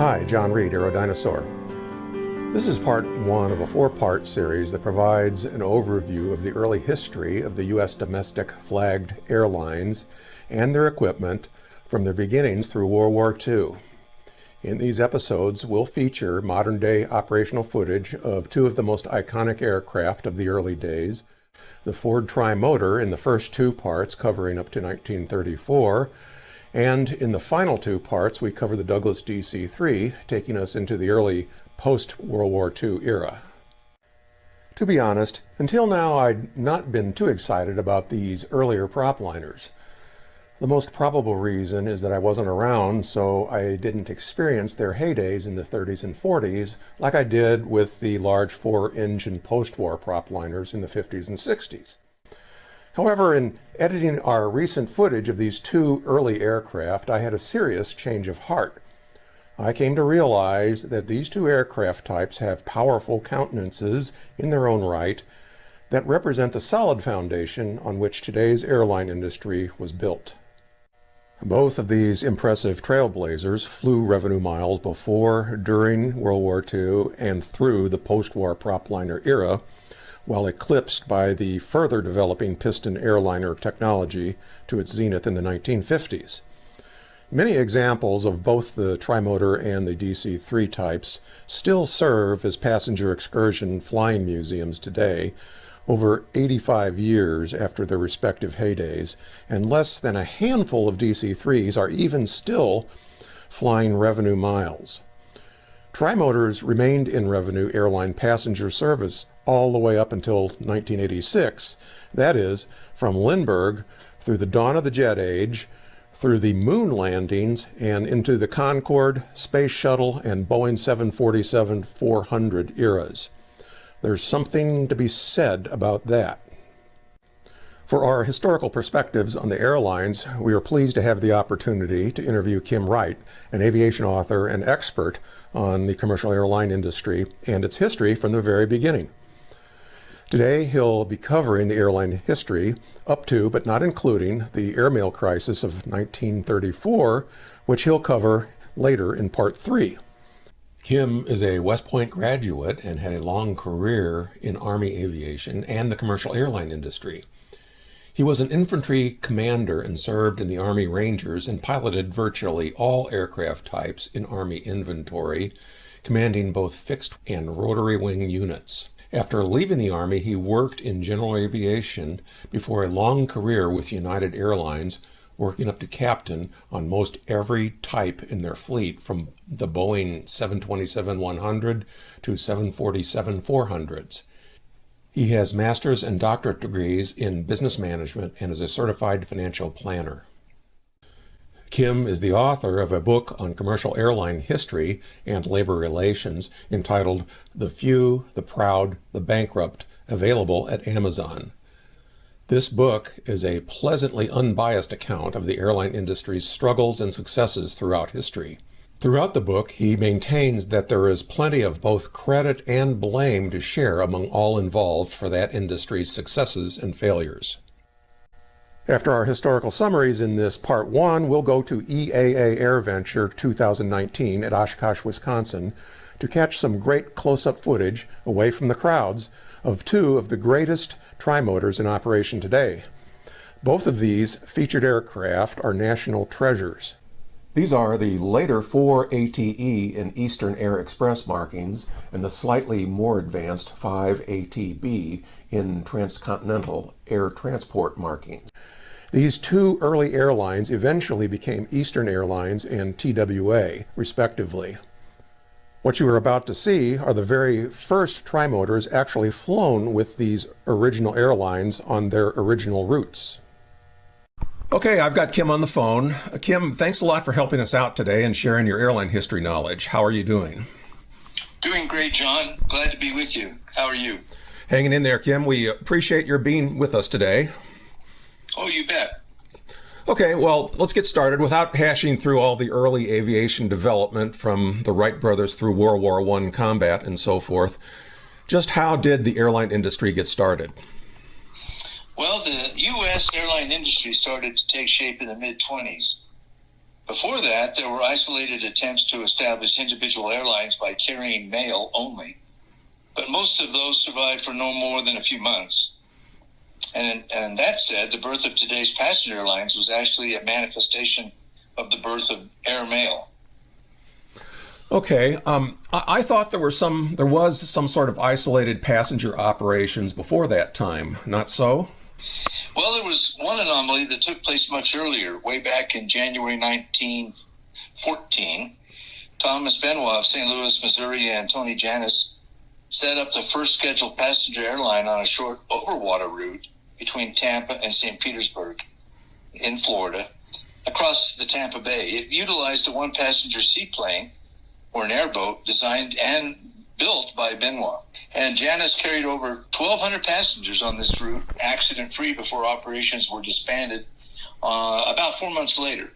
Hi, John Reed, Aerodinosaur. This is part one of a four-part series that provides an overview of the early history of the U.S. domestic flagged airlines and their equipment from their beginnings through World War II. In these episodes, we'll feature modern-day operational footage of two of the most iconic aircraft of the early days, the Ford Trimotor in the first two parts covering up to 1934, and in the final two parts we cover the Douglas DC-3, taking us into the early post-World War II era. To be honest, until now I'd not been too excited about these earlier propliners. The most probable reason is that I wasn't around, so I didn't experience their heydays in the 30s and 40s like I did with the large four-engine post-war propliners in the 50s and 60s. However, in editing our recent footage of these two early aircraft, I had a serious change of heart. I came to realize that these two aircraft types have powerful countenances in their own right that represent the solid foundation on which today's airline industry was built. Both of these impressive trailblazers flew revenue miles before, during World War II, and through the post-war propliner era, while eclipsed by the further developing piston airliner technology to its zenith in the 1950s. Many examples of both the Trimotor and the DC-3 types still serve as passenger excursion flying museums today, over 85 years after their respective heydays, and less than a handful of DC-3s are even still flying revenue miles. Trimotors remained in revenue airline passenger service all the way up until 1986, that is, from Lindbergh through the dawn of the jet age, through the moon landings, and into the Concorde, Space Shuttle, and Boeing 747-400 eras. There's something to be said about that. For our historical perspectives on the airlines, we are pleased to have the opportunity to interview Kim Wright, an aviation author and expert on the commercial airline industry and its history from the very beginning. Today, he'll be covering the airline history up to, but not including, the airmail crisis of 1934, which he'll cover later in part 3. Kim is a West Point graduate and had a long career in Army aviation and the commercial airline industry. He was an infantry commander and served in the Army Rangers and piloted virtually all aircraft types in Army inventory, commanding both fixed and rotary wing units. After leaving the Army, he worked in general aviation before a long career with United Airlines, working up to captain on most every type in their fleet, from the Boeing 727-100 to 747-400s. He has master's and doctorate degrees in business management and is a certified financial planner. Kim is the author of a book on commercial airline history and labor relations entitled The Few, the Proud, the Bankrupt, available at Amazon. This book is a pleasantly unbiased account of the airline industry's struggles and successes throughout history. Throughout the book, he maintains that there is plenty of both credit and blame to share among all involved for that industry's successes and failures. After our historical summaries in this part 1, we'll go to EAA AirVenture 2019 at Oshkosh, Wisconsin, to catch some great close-up footage, away from the crowds, of two of the greatest trimotors in operation today. Both of these featured aircraft are national treasures. These are the later 4 ATE and Eastern Air Express markings and the slightly more advanced 5 ATB in transcontinental air transport markings. These two early airlines eventually became Eastern Airlines and TWA, respectively. What you are about to see are the very first trimotors actually flown with these original airlines on their original routes. Okay, I've got Kim on the phone. Kim, thanks a lot for helping us out today and sharing your airline history knowledge. How are you doing? Doing great, John. Glad to be with you. How are you? Hanging in there, Kim. We appreciate your being with us today. Oh, you bet. Okay, well, let's get started without hashing through all the early aviation development from the Wright brothers through World War I combat and so forth. Just how did the airline industry get started? Well, the U.S. airline industry started to take shape in the mid-20s. Before that, there were isolated attempts to establish individual airlines by carrying mail only, but most of those survived for no more than a few months. And that said, the birth of today's passenger airlines was actually a manifestation of the birth of airmail. Okay, I thought there was some sort of isolated passenger operations before that time. Not so? Well, there was one anomaly that took place much earlier, way back in January 1914. Thomas Benoit of St. Louis, Missouri, and Tony Janis set up the first scheduled passenger airline on a short overwater route between Tampa and St. Petersburg in Florida, across the Tampa Bay. It utilized a one-passenger seaplane, or an airboat, designed and built by Benoit. And Janis carried over 1,200 passengers on this route, accident-free, before operations were disbanded about 4 months later.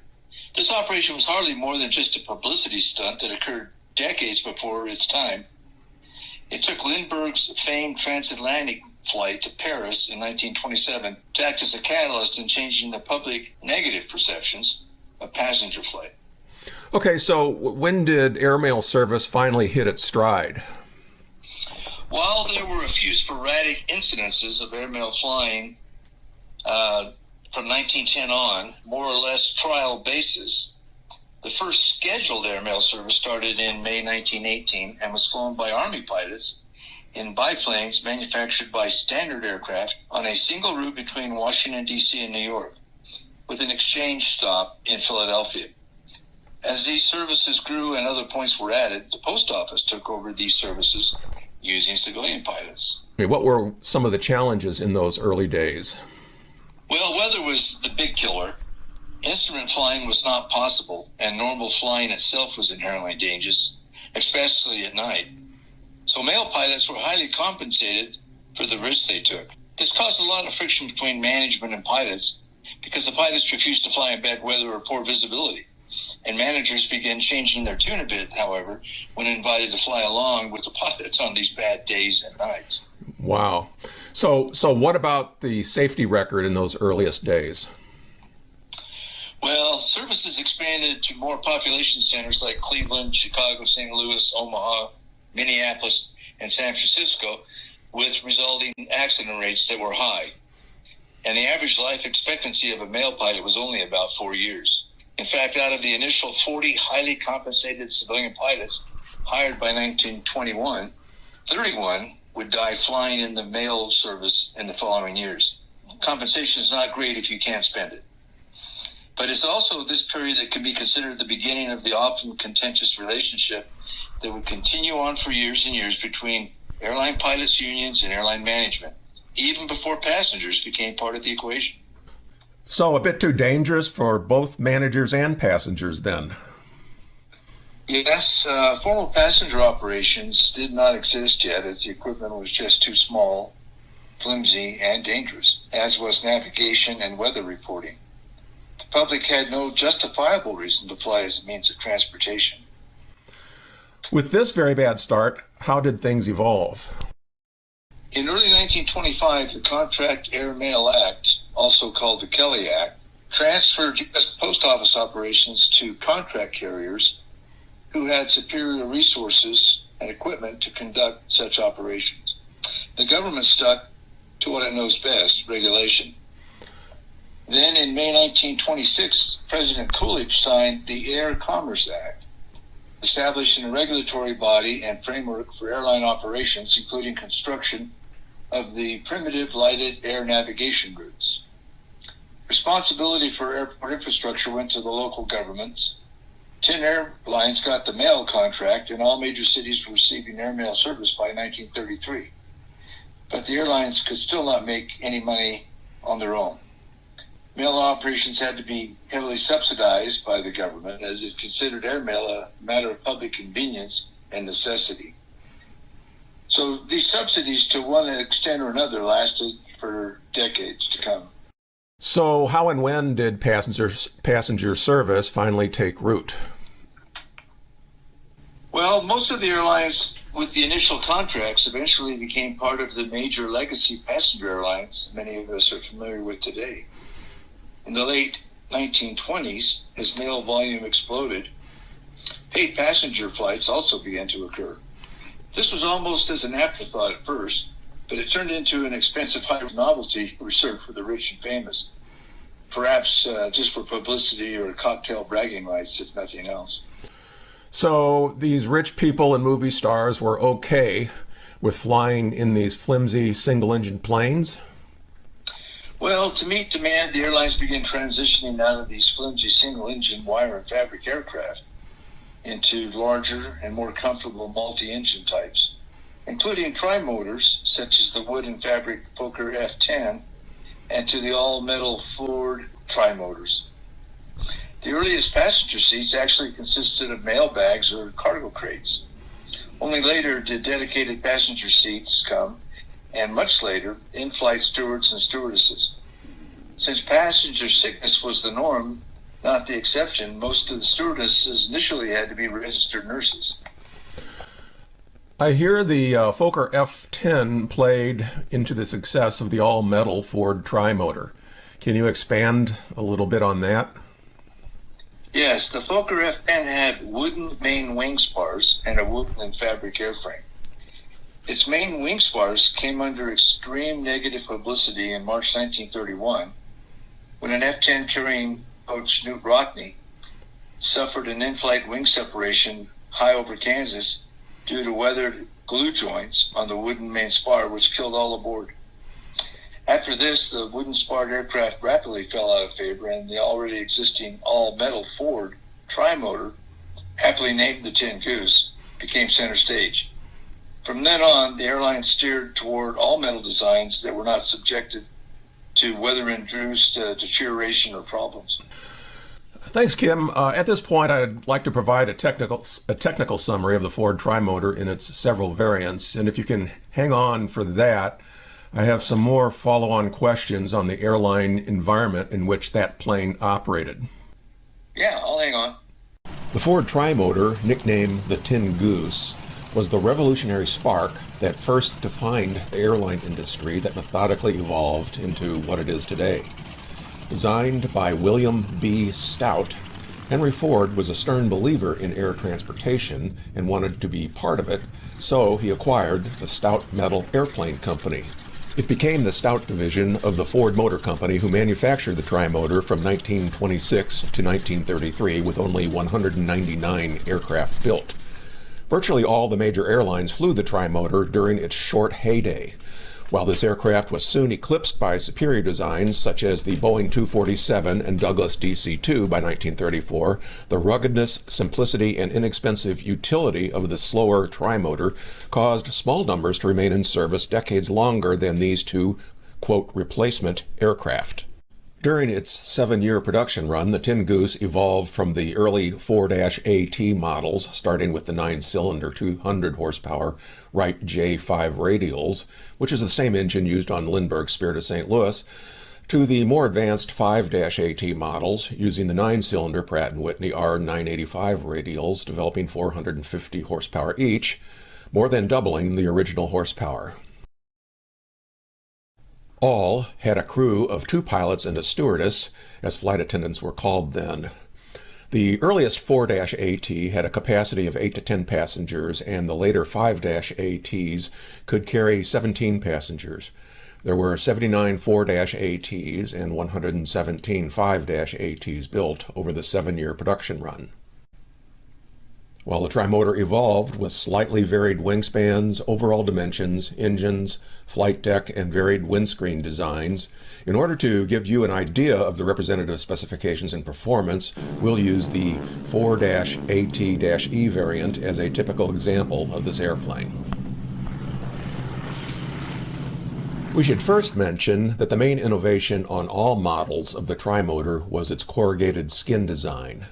This operation was hardly more than just a publicity stunt that occurred decades before its time. It took Lindbergh's famed transatlantic flight to Paris in 1927 to act as a catalyst in changing the public negative perceptions of passenger flight. Okay, so when did airmail service finally hit its stride? While there were a few sporadic incidences of airmail flying from 1910 on, more or less trial basis, the first scheduled airmail service started in May 1918 and was flown by Army pilots in biplanes manufactured by Standard Aircraft on a single route between Washington, D.C. and New York, with an exchange stop in Philadelphia. As these services grew and other points were added, the post office took over these services using civilian pilots. What were some of the challenges in those early days? Well, weather was the big killer. Instrument flying was not possible, and normal flying itself was inherently dangerous, especially at night. So male pilots were highly compensated for the risks they took. This caused a lot of friction between management and pilots because the pilots refused to fly in bad weather or poor visibility. And managers began changing their tune a bit, however, when invited to fly along with the pilots on these bad days and nights. Wow. So what about the safety record in those earliest days? Well, services expanded to more population centers like Cleveland, Chicago, St. Louis, Omaha, Minneapolis, and San Francisco, with resulting accident rates that were high. And the average life expectancy of a male pilot was only about 4 years. In fact, out of the initial 40 highly compensated civilian pilots hired by 1921, 31 would die flying in the male service in the following years. Compensation is not great if you can't spend it. But it's also this period that can be considered the beginning of the often contentious relationship that would continue on for years and years between airline pilots' unions and airline management, even before passengers became part of the equation. So a bit too dangerous for both managers and passengers then? Yes, formal passenger operations did not exist yet, as the equipment was just too small, flimsy, and dangerous, as was navigation and weather reporting. The public had no justifiable reason to fly as a means of transportation. With this very bad start, how did things evolve? In early 1925, the Contract Air Mail Act, also called the Kelly Act, transferred U.S. Post Office operations to contract carriers who had superior resources and equipment to conduct such operations. The government stuck to what it knows best, regulation. Then in May 1926, President Coolidge signed the Air Commerce Act, establishing a regulatory body and framework for airline operations, including construction of the primitive lighted air navigation routes. Responsibility for airport infrastructure went to the local governments. 10 airlines got the mail contract, and all major cities were receiving airmail service by 1933. But the airlines could still not make any money on their own. Mail operations had to be heavily subsidized by the government, as it considered airmail a matter of public convenience and necessity. So these subsidies, to one extent or another, lasted for decades to come. So how and when did passenger service finally take root? Well, most of the airlines with the initial contracts eventually became part of the major legacy passenger airlines many of us are familiar with today. In the late 1920s, as mail volume exploded, paid passenger flights also began to occur. This was almost as an afterthought at first, but it turned into an expensive high novelty reserved for the rich and famous, perhaps just for publicity or cocktail bragging rights, if nothing else. So these rich people and movie stars were okay with flying in these flimsy single-engine planes? Well, to meet demand, the airlines began transitioning out of these flimsy single-engine wire and fabric aircraft into larger and more comfortable multi-engine types, including trimotors such as the wood and fabric Fokker F-10 and to the all-metal Ford trimotors. The earliest passenger seats actually consisted of mail bags or cargo crates. Only later did dedicated passenger seats come, and much later, in-flight stewards and stewardesses. Since passenger sickness was the norm, not the exception, most of the stewardesses initially had to be registered nurses. I hear the Fokker F-10 played into the success of the all-metal Ford Trimotor. Can you expand a little bit on that? Yes, the Fokker F-10 had wooden main wing spars and a wooden and fabric airframe. Its main wing spars came under extreme negative publicity in March 1931 when an F-10 carrying coach Newt Rockne suffered an in-flight wing separation high over Kansas due to weathered glue joints on the wooden main spar, which killed all aboard. After this, the wooden sparred aircraft rapidly fell out of favor, and the already existing all-metal Ford Trimotor, aptly named the Tin Goose, became center stage. From then on, the airline steered toward all-metal designs that were not subjected to weather-induced deterioration or problems. Thanks, Kim. At this point, I'd like to provide a technical summary of the Ford Trimotor in its several variants, and if you can hang on for that, I have some more follow-on questions on the airline environment in which that plane operated. Yeah, I'll hang on. The Ford Trimotor, nicknamed the Tin Goose, was the revolutionary spark that first defined the airline industry that methodically evolved into what it is today. Designed by William B. Stout, Henry Ford was a stern believer in air transportation and wanted to be part of it, so he acquired the Stout Metal Airplane Company. It became the Stout division of the Ford Motor Company, who manufactured the Trimotor from 1926 to 1933 with only 199 aircraft built. Virtually all the major airlines flew the Trimotor during its short heyday. While this aircraft was soon eclipsed by superior designs such as the Boeing 247 and Douglas DC-2 by 1934, the ruggedness, simplicity, and inexpensive utility of the slower Trimotor caused small numbers to remain in service decades longer than these two, quote, replacement aircraft. During its 7-year production run, the Tin Goose evolved from the early 4-AT models, starting with the 9-cylinder 200 horsepower Wright J5 radials, which is the same engine used on Lindbergh's Spirit of St. Louis, to the more advanced 5-AT models using the 9-cylinder Pratt & Whitney R985 radials, developing 450 horsepower each, more than doubling the original horsepower. All had a crew of 2 pilots and a stewardess, as flight attendants were called then. The earliest 4-AT had a capacity of 8 to 10 passengers, and the later 5-ATs could carry 17 passengers. There were 79 4-ATs and 117 5-ATs built over the 7-year production run. While the Trimotor evolved with slightly varied wingspans, overall dimensions, engines, flight deck, and varied windscreen designs, in order to give you an idea of the representative specifications and performance, we'll use the 4-AT-E variant as a typical example of this airplane. We should first mention that the main innovation on all models of the Trimotor was its corrugated skin design.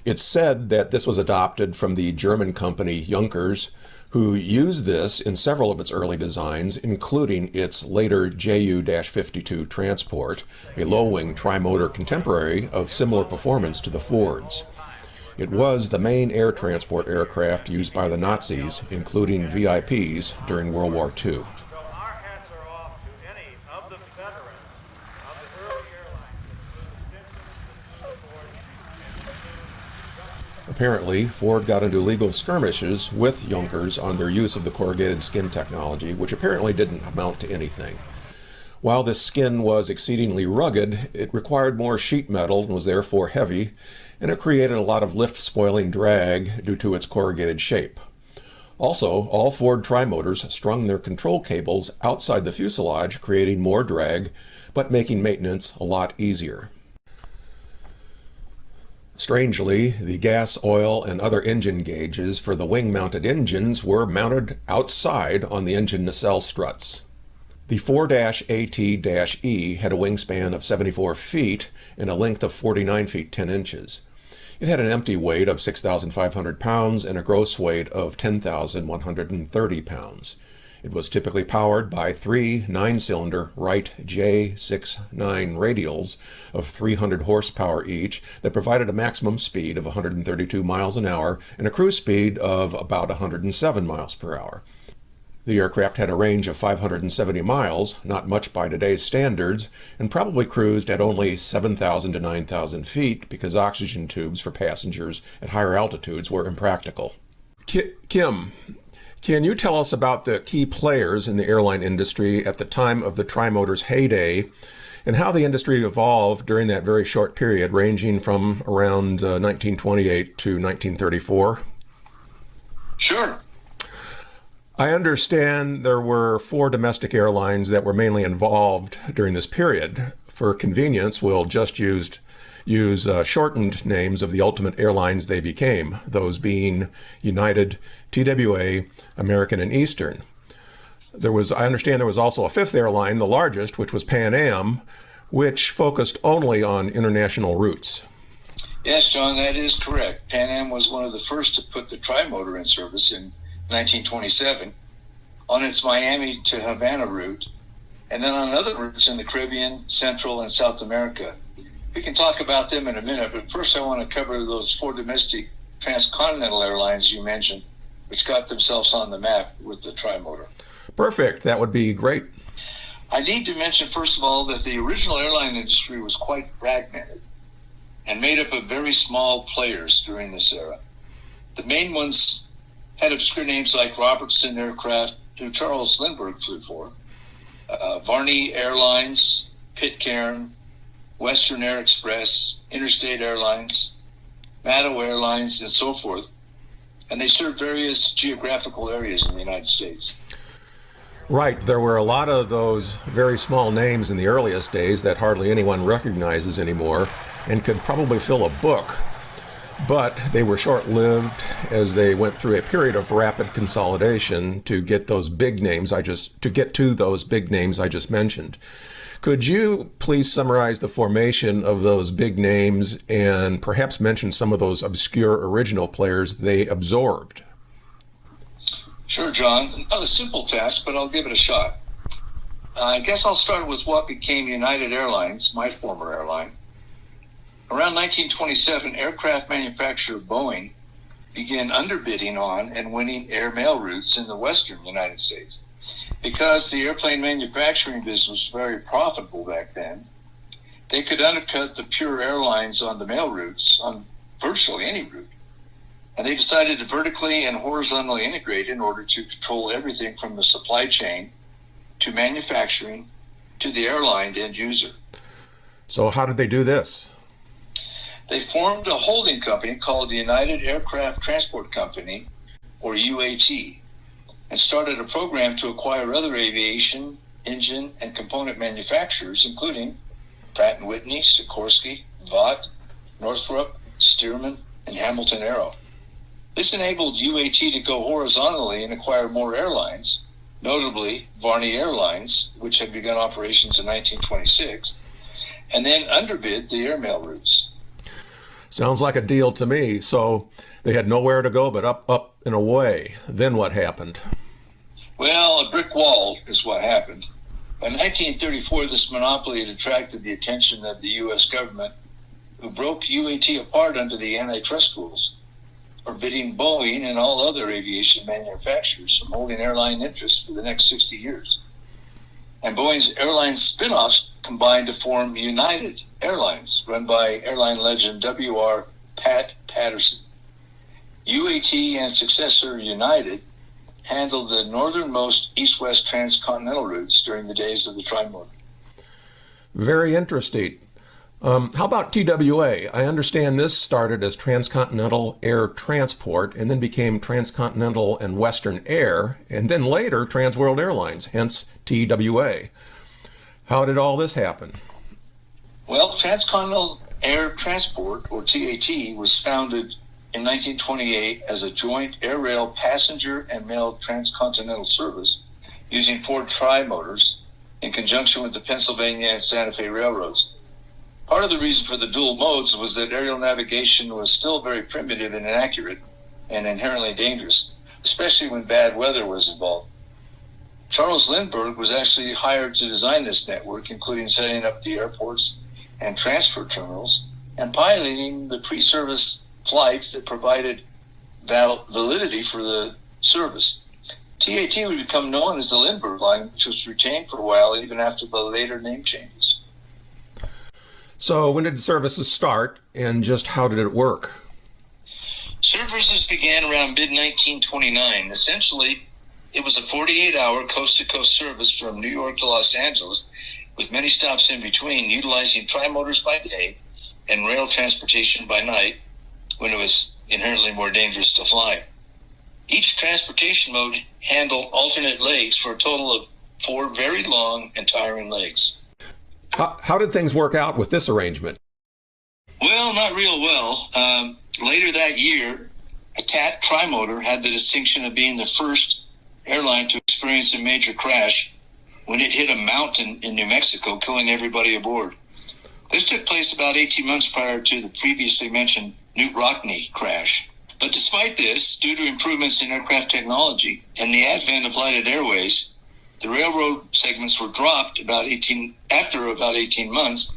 It's said that this was adopted from the German company Junkers, who used this in several of its early designs, including its later Ju-52 Transport, a low-wing trimotor contemporary of similar performance to the Fords. It was the main air transport aircraft used by the Nazis, including VIPs, during World War II. Apparently, Ford got into legal skirmishes with Junkers on their use of the corrugated skin technology, which apparently didn't amount to anything. While this skin was exceedingly rugged, it required more sheet metal and was therefore heavy, and it created a lot of lift-spoiling drag due to its corrugated shape. Also, all Ford Trimotors strung their control cables outside the fuselage, creating more drag, but making maintenance a lot easier. Strangely, the gas, oil, and other engine gauges for the wing-mounted engines were mounted outside on the engine nacelle struts. The 4-AT-E had a wingspan of 74 feet and a length of 49 feet 10 inches. It had an empty weight of 6,500 pounds and a gross weight of 10,130 pounds. It was typically powered by three 9-cylinder Wright J69 radials of 300 horsepower each that provided a maximum speed of 132 miles an hour and a cruise speed of about 107 miles per hour. The aircraft had a range of 570 miles, not much by today's standards, and probably cruised at only 7,000 to 9,000 feet because oxygen tubes for passengers at higher altitudes were impractical. Kim, can you tell us about the key players in the airline industry at the time of the Trimotor's heyday and how the industry evolved during that very short period, ranging from around 1928 to 1934? Sure. I understand there were 4 domestic airlines that were mainly involved during this period. For convenience, we'll just use shortened names of the ultimate airlines they became, those being United, TWA, American, and Eastern. I understand there was also a 5th airline, the largest, which was Pan Am, which focused only on international routes. Yes, John, that is correct. Pan Am was one of the first to put the Trimotor in service in 1927 on its Miami to Havana route, and then on other routes in the Caribbean, Central, and South America. We can talk about them in a minute, but first I want to cover those 4 domestic transcontinental airlines you mentioned, which got themselves on the map with the Trimotor. Perfect. That would be great. I need to mention, first of all, that the original airline industry was quite fragmented and made up of very small players during this era. The main ones had obscure names like Robertson Aircraft, who Charles Lindbergh flew for, Varney Airlines, Pitcairn, Western Air Express, Interstate Airlines, Maddow Airlines, and so forth. And they served various geographical areas in the United States. Right. There were a lot of those very small names in the earliest days that hardly anyone recognizes anymore and could probably fill a book. But they were short-lived as they went through a period of rapid consolidation to get to those big names I just mentioned. Could you please summarize the formation of those big names and perhaps mention some of those obscure original players they absorbed? Sure, John. Not a simple task, but I'll give it a shot. I guess I'll start with what became United Airlines, my former airline. Around 1927, aircraft manufacturer Boeing began underbidding on and winning airmail routes in the western United States. Because the airplane manufacturing business was very profitable back then, they could undercut the pure airlines on the mail routes on virtually any route. And they decided to vertically and horizontally integrate in order to control everything from the supply chain to manufacturing to the airline end user. So how did they do this? They formed a holding company called the United Aircraft Transport Company, or UAT, and started a program to acquire other aviation, engine, and component manufacturers, including Pratt & Whitney, Sikorsky, Vought, Northrop, Stearman, and Hamilton Aero. This enabled UAT to go horizontally and acquire more airlines, notably Varney Airlines, which had begun operations in 1926, and then underbid the airmail routes. Sounds like a deal to me. So they had nowhere to go but up, up, and away. Then what happened? Well, a brick wall is what happened. By 1934, this monopoly had attracted the attention of the U.S. government, who broke UAT apart under the antitrust rules, forbidding Boeing and all other aviation manufacturers from holding airline interests for the next 60 years. And Boeing's airline spin-offs combined to form United Airlines, run by airline legend W.R. Pat Patterson. UAT and successor United handled the northernmost east-west transcontinental routes during the days of the Trimotor. Very interesting. How about TWA? I understand this started as Transcontinental Air Transport and then became Transcontinental and Western Air, and then later Transworld Airlines, hence TWA. How did all this happen? Well, Transcontinental Air Transport, or TAT, was founded in 1928 as a joint air rail passenger and mail transcontinental service using 4 Trimotors in conjunction with the Pennsylvania and Santa Fe railroads. Part of the reason for the dual modes was that aerial navigation was still very primitive and inaccurate and inherently dangerous, especially when bad weather was involved. Charles Lindbergh was actually hired to design this network, including setting up the airports and transfer terminals and piloting the pre-service flights that provided validity for the service. TAT would become known as the Lindbergh Line, which was retained for a while even after the later name changes. So when did the services start and just how did it work? Services began around mid-1929. Essentially, it was a 48-hour coast-to-coast service from New York to Los Angeles with many stops in between, utilizing Trimotors by day and rail transportation by night when it was inherently more dangerous to fly. Each transportation mode handled alternate legs for a total of 4 very long and tiring legs. How did things work out with this arrangement? Well, not real well. Later that year, a TAT Trimotor had the distinction of being the first airline to experience a major crash when it hit a mountain in New Mexico, killing everybody aboard. This took place about 18 months prior to the previously mentioned Newt Rockne crash. But despite this, due to improvements in aircraft technology and the advent of lighted airways, the railroad segments were dropped after about 18 months,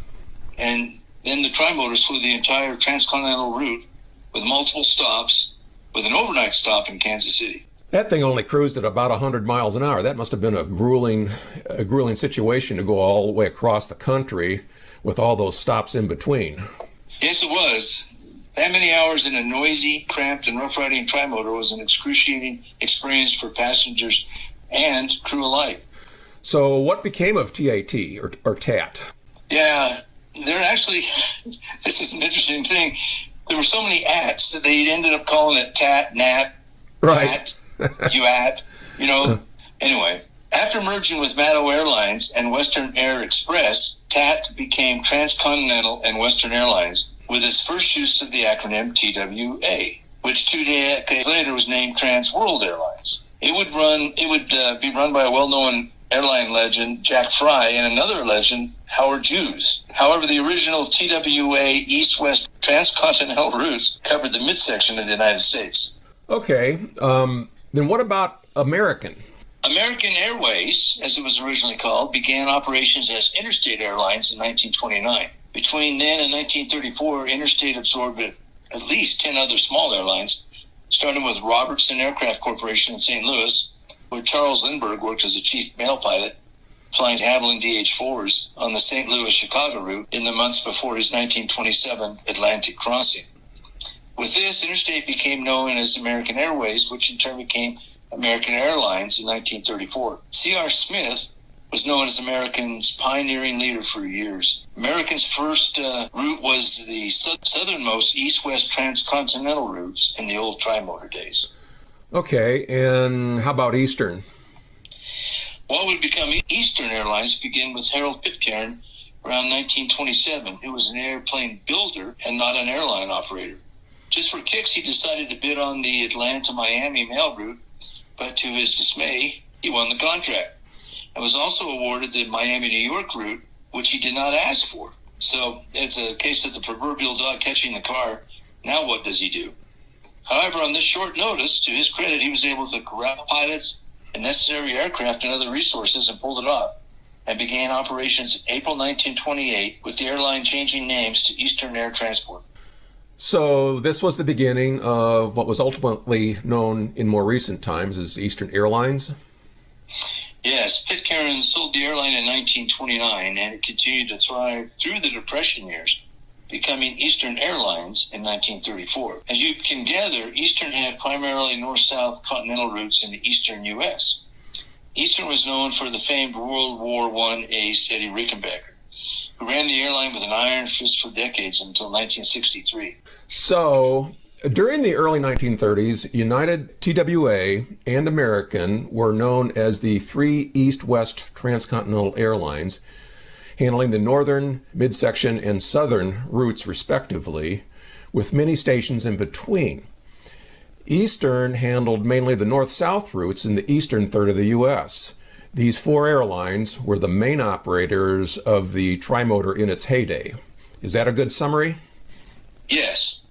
and then the Trimotors flew the entire transcontinental route with multiple stops, with an overnight stop in Kansas City. That thing only cruised at about 100 miles an hour. That must have been a grueling situation to go all the way across the country with all those stops in between. Yes, it was. That many hours in a noisy, cramped, and rough-riding Trimotor was an excruciating experience for passengers and crew alike. So what became of TAT or TAT? Yeah, there actually, this is an interesting thing. There were so many ats that they ended up calling it TAT, NAT, Right. UAT, Anyway, after merging with Matto Airlines and Western Air Express, TAT became Transcontinental and Western Airlines with its first use of the acronym TWA, which 2 days later was named Transworld Airlines. It would be run by a well-known airline legend, Jack Fry, and another legend, Howard Hughes. However, the original TWA east-west transcontinental routes covered the midsection of the United States. Okay, then what about American? American Airways, as it was originally called, began operations as Interstate Airlines in 1929. Between then and 1934, Interstate absorbed at least 10 other small airlines, starting with Robertson Aircraft Corporation in St. Louis, where Charles Lindbergh worked as a chief mail pilot, flying Havilland DH-4s on the St. Louis-Chicago route in the months before his 1927 Atlantic crossing. With this, Interstate became known as American Airways, which in turn became American Airlines in 1934. C.R. Smith was known as American's pioneering leader for years. American's first route was the southernmost east-west transcontinental routes in the old Trimotor days. Okay, and how about Eastern? What would become Eastern Airlines began with Harold Pitcairn around 1927, who was an airplane builder and not an airline operator. Just for kicks, he decided to bid on the Atlanta-Miami mail route, but to his dismay, he won the contract and was also awarded the Miami-New York route, which he did not ask for. So it's a case of the proverbial dog catching the car. Now what does he do? However, on this short notice, to his credit, he was able to corral pilots and necessary aircraft and other resources and pulled it off, and began operations in April 1928 with the airline changing names to Eastern Air Transport. So this was the beginning of what was ultimately known in more recent times as Eastern Airlines? Yes, Pitcairn sold the airline in 1929, and it continued to thrive through the Depression years. becoming Eastern Airlines in 1934. As you can gather, Eastern had primarily north-south continental routes in the eastern U.S. Eastern was known for the famed World War I ace Eddie Rickenbacker, who ran the airline with an iron fist for decades until 1963. So, during the early 1930s, United, TWA, and American were known as the three east-west transcontinental airlines, handling the northern, midsection, and southern routes respectively, with many stations in between. Eastern handled mainly the north-south routes in the eastern third of the U.S. These four airlines were the main operators of the Trimotor in its heyday. Is that a good summary? Yes.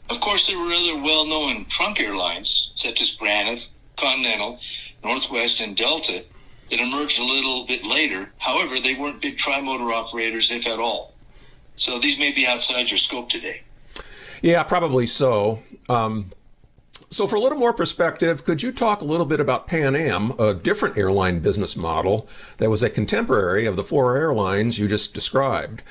Of course, there were other well-known trunk airlines, such as Braniff, Continental, Northwest, and Delta, that emerged a little bit later. However, they weren't big Trimotor operators, if at all. So these may be outside your scope today. Yeah, probably so. So for a little more perspective, could you talk a little bit about Pan Am, a different airline business model that was a contemporary of the four airlines you just described?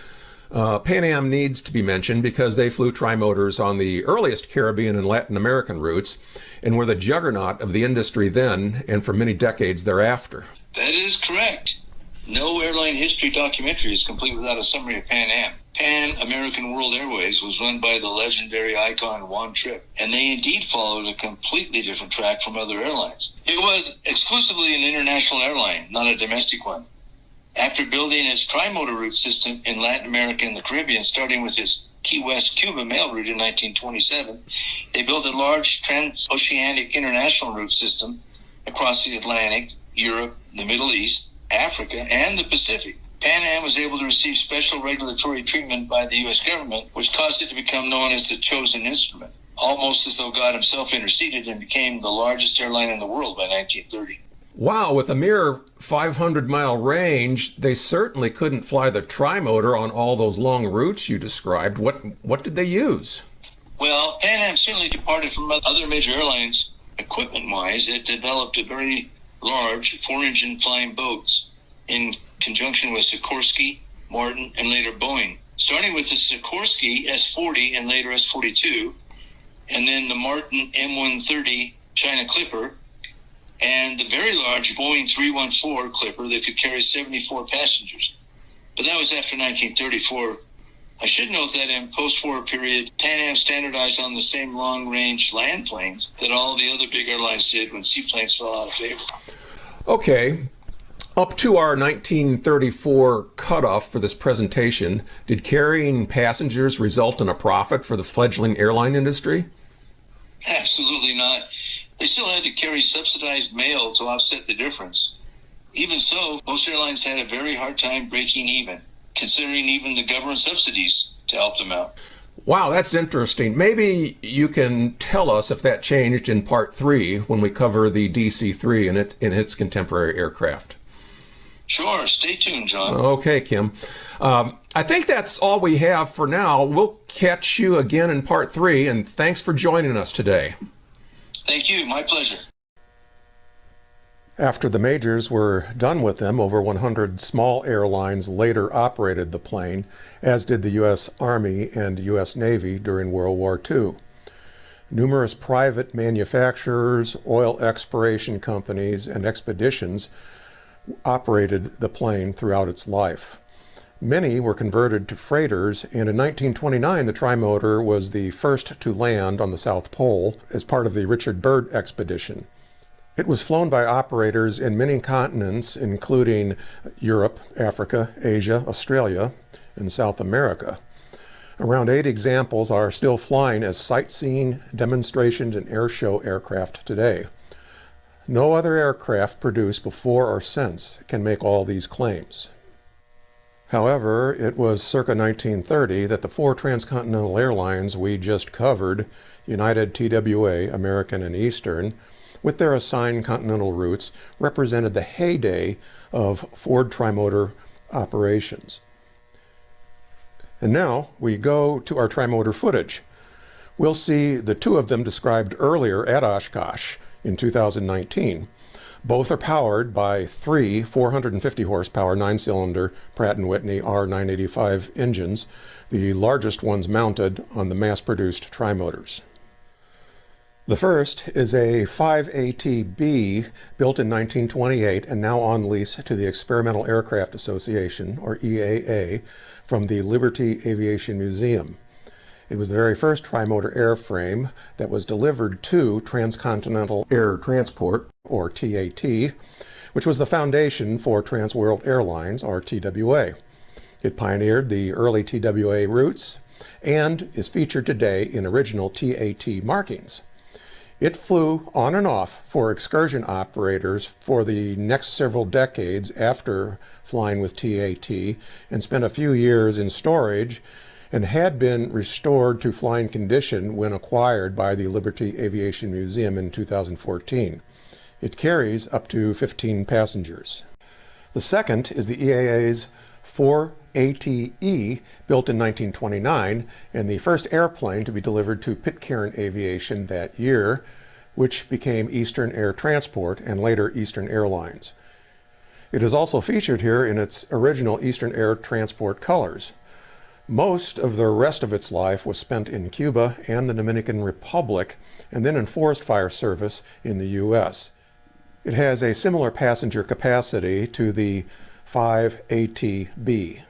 Pan Am needs to be mentioned because they flew trimotors on the earliest Caribbean and Latin American routes and were the juggernaut of the industry then and for many decades thereafter. That is correct. No airline history documentary is complete without a summary of Pan Am. Pan American World Airways was run by the legendary icon Juan Trippe, and they indeed followed a completely different track from other airlines. It was exclusively an international airline, not a domestic one. After building its trimotor route system in Latin America and the Caribbean, starting with its Key West, Cuba mail route in 1927, they built a large transoceanic international route system across the Atlantic, Europe, the Middle East, Africa, and the Pacific. Pan Am was able to receive special regulatory treatment by the U.S. government, which caused it to become known as the chosen instrument, almost as though God himself interceded and became the largest airline in the world by 1930. Wow, with a mere 500-mile range, they certainly couldn't fly the trimotor on all those long routes you described. What did they use? Well, Pan Am certainly departed from other major airlines equipment-wise. It developed a very large four-engine flying boats in conjunction with Sikorsky, Martin, and later Boeing. Starting with the Sikorsky S-40 and later S-42, and then the Martin M130 China Clipper, and the very large Boeing 314 Clipper that could carry 74 passengers. But that was after 1934. I should note that in post-war period, Pan Am standardized on the same long-range land planes that all the other big airlines did when seaplanes fell out of favor. Okay. Up to our 1934 cutoff for this presentation, did carrying passengers result in a profit for the fledgling airline industry? Absolutely not. They still had to carry subsidized mail to offset the difference. Even so, most airlines had a very hard time breaking even, considering even the government subsidies to help them out. Wow, that's interesting. Maybe you can tell us if that changed in part 3 when we cover the DC-3 and its contemporary aircraft. Sure, stay tuned, John. Okay, Kim. I think that's all we have for now. We'll catch you again in part 3, and thanks for joining us today. Thank you, my pleasure. After the majors were done with them, over 100 small airlines later operated the plane, as did the U.S. Army and U.S. Navy during World War II. Numerous private manufacturers, oil exploration companies, and expeditions operated the plane throughout its life. Many were converted to freighters, and in 1929 the Trimotor was the first to land on the South Pole as part of the Richard Byrd expedition. It was flown by operators in many continents, including Europe, Africa, Asia, Australia, and South America. Around 8 examples are still flying as sightseeing, demonstration, and airshow aircraft today. No other aircraft produced before or since can make all these claims. However, it was circa 1930 that the 4 transcontinental airlines we just covered, United, TWA, American, and Eastern, with their assigned continental routes, represented the heyday of Ford Trimotor operations. And now we go to our Trimotor footage. We'll see the 2 of them described earlier at Oshkosh in 2019. Both are powered by three 450 horsepower 9-cylinder Pratt & Whitney R985 engines, the largest ones mounted on the mass-produced Trimotors. The first is a 5ATB built in 1928 and now on lease to the Experimental Aircraft Association, or EAA, from the Liberty Aviation Museum. It was the very first trimotor airframe that was delivered to Transcontinental Air Transport, or TAT, which was the foundation for Trans World Airlines, or TWA. It pioneered the early TWA routes and is featured today in original TAT markings. It flew on and off for excursion operators for the next several decades after flying with TAT and spent a few years in storage and had been restored to flying condition when acquired by the Liberty Aviation Museum in 2014. It carries up to 15 passengers. The second is the EAA's 4ATE, built in 1929, and the first airplane to be delivered to Pitcairn Aviation that year, which became Eastern Air Transport and later Eastern Airlines. It is also featured here in its original Eastern Air Transport colors. Most of the rest of its life was spent in Cuba and the Dominican Republic, and then in forest fire service in the U.S. It has a similar passenger capacity to the 5ATB.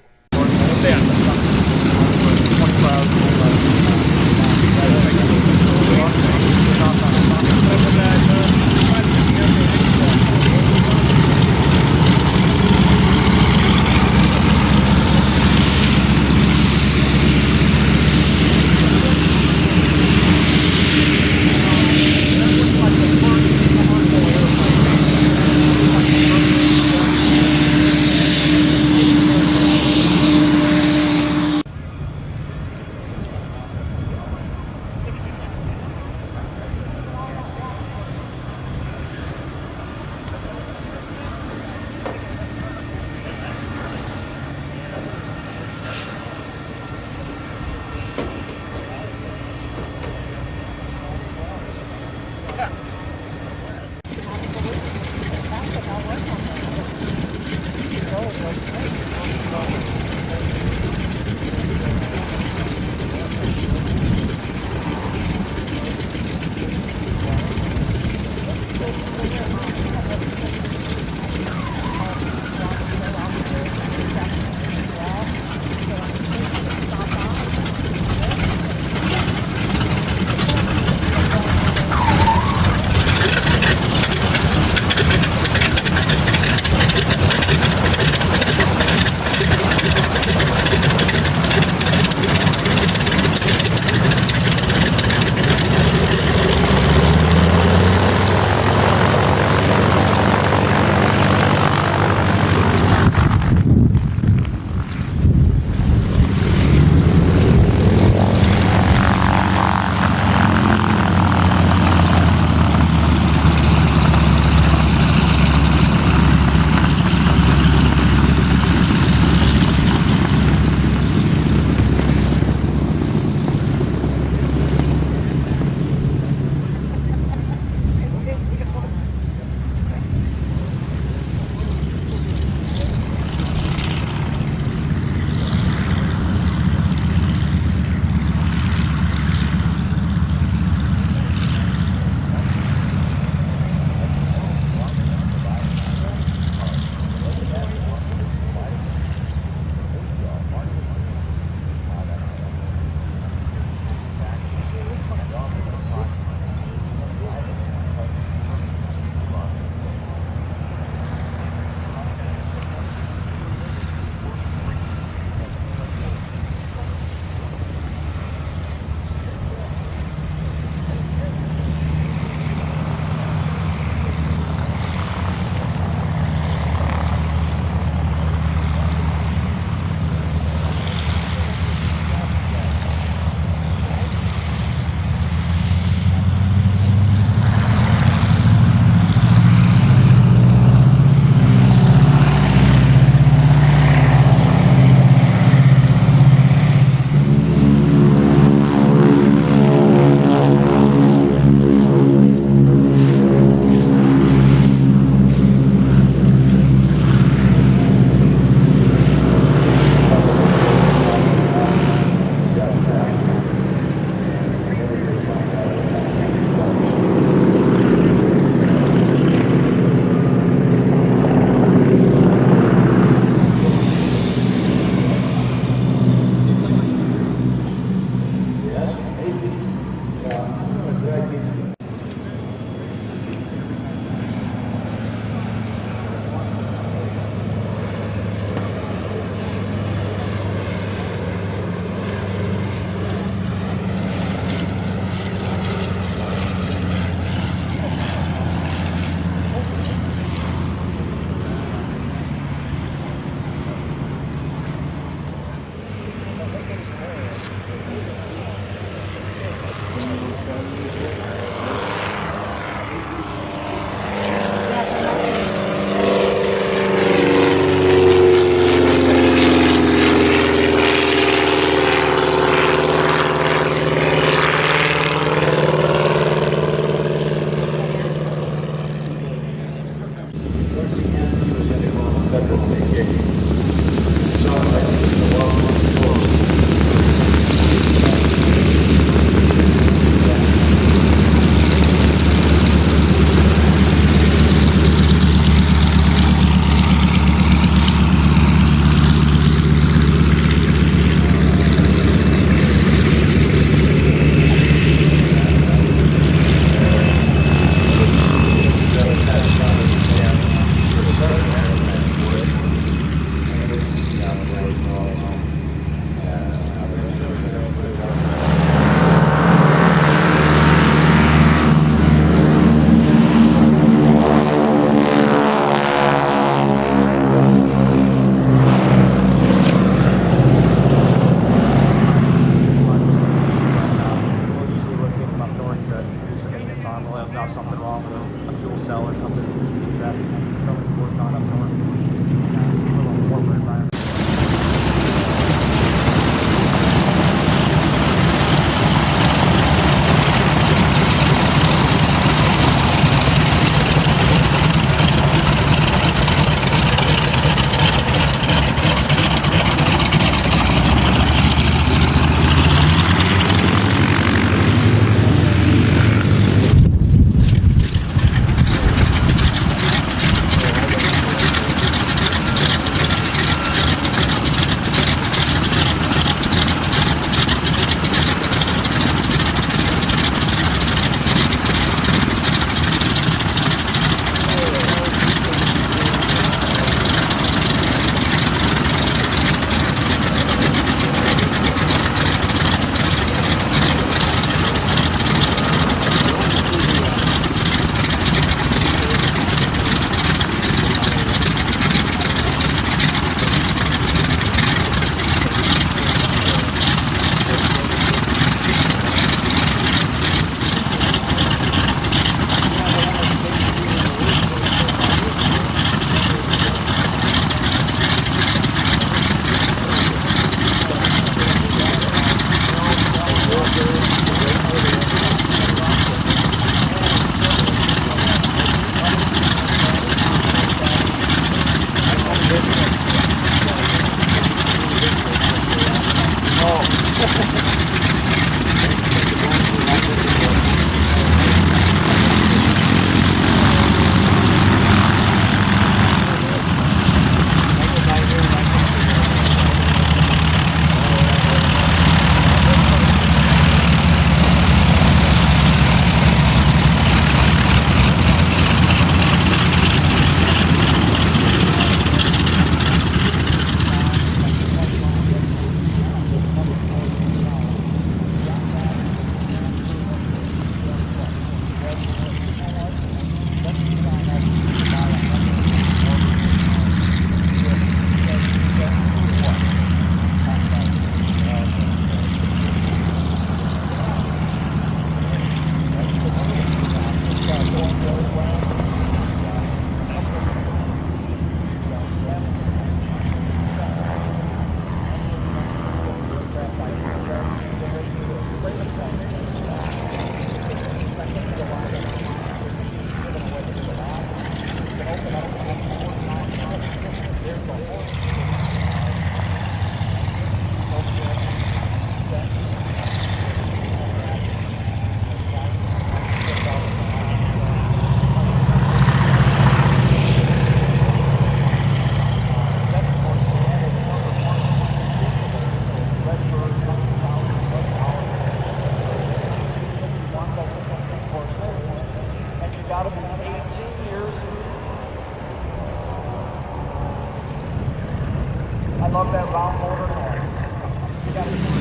I love that round motor noise. You got to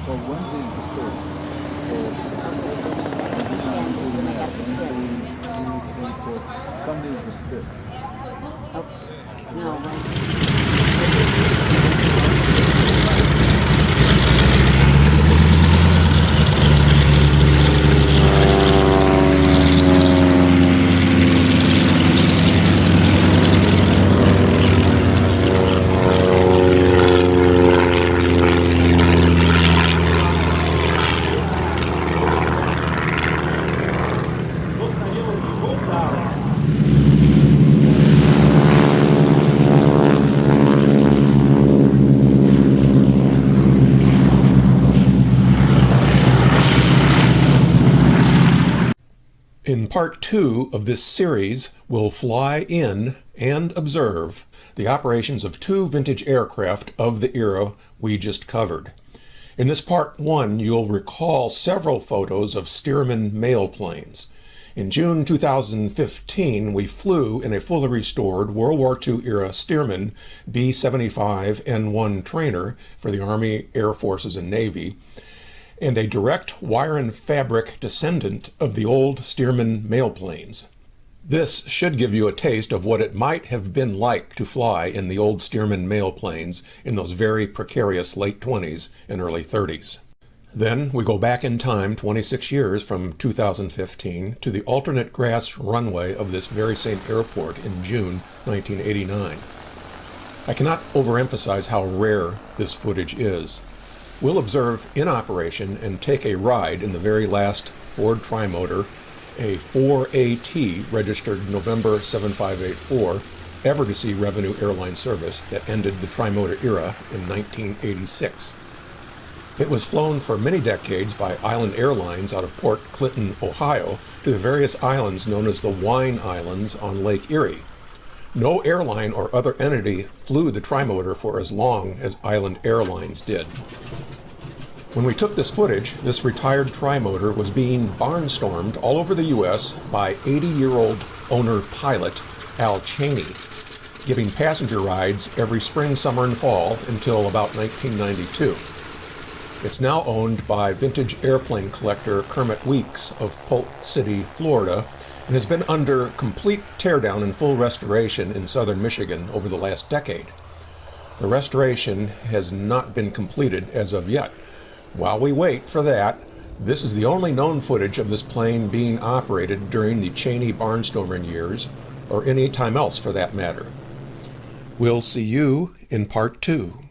Well, Wednesday is the first. So Sunday is the fifth. No, In part 2 of this series, we'll fly in and observe the operations of two vintage aircraft of the era we just covered. In this part 1, you'll recall several photos of Stearman mail planes. In June 2015, we flew in a fully restored World War II era Stearman B-75N1 trainer for the Army, Air Forces, and Navy, and a direct wire and fabric descendant of the old Stearman mail planes. This should give you a taste of what it might have been like to fly in the old Stearman mail planes in those very precarious late 20s and early 30s. Then we go back in time 26 years from 2015 to the alternate grass runway of this very same airport in June 1989. I cannot overemphasize how rare this footage is. We'll observe in operation and take a ride in the very last Ford Trimotor, a 4AT registered November 7584, ever to see revenue airline service that ended the Trimotor era in 1986. It was flown for many decades by Island Airlines out of Port Clinton, Ohio, to the various islands known as the Wine Islands on Lake Erie. No airline or other entity flew the Trimotor for as long as Island Airlines did. When we took this footage, this retired Trimotor was being barnstormed all over the U.S. by 80-year-old owner-pilot Al Cheney, giving passenger rides every spring, summer, and fall until about 1992. It's now owned by vintage airplane collector Kermit Weeks of Polk City, Florida, and has been under complete teardown and full restoration in southern Michigan over the last decade. The restoration has not been completed as of yet. While we wait for that, this is the only known footage of this plane being operated during the Cheney barnstorming years, or any time else for that matter. We'll see you in part 2.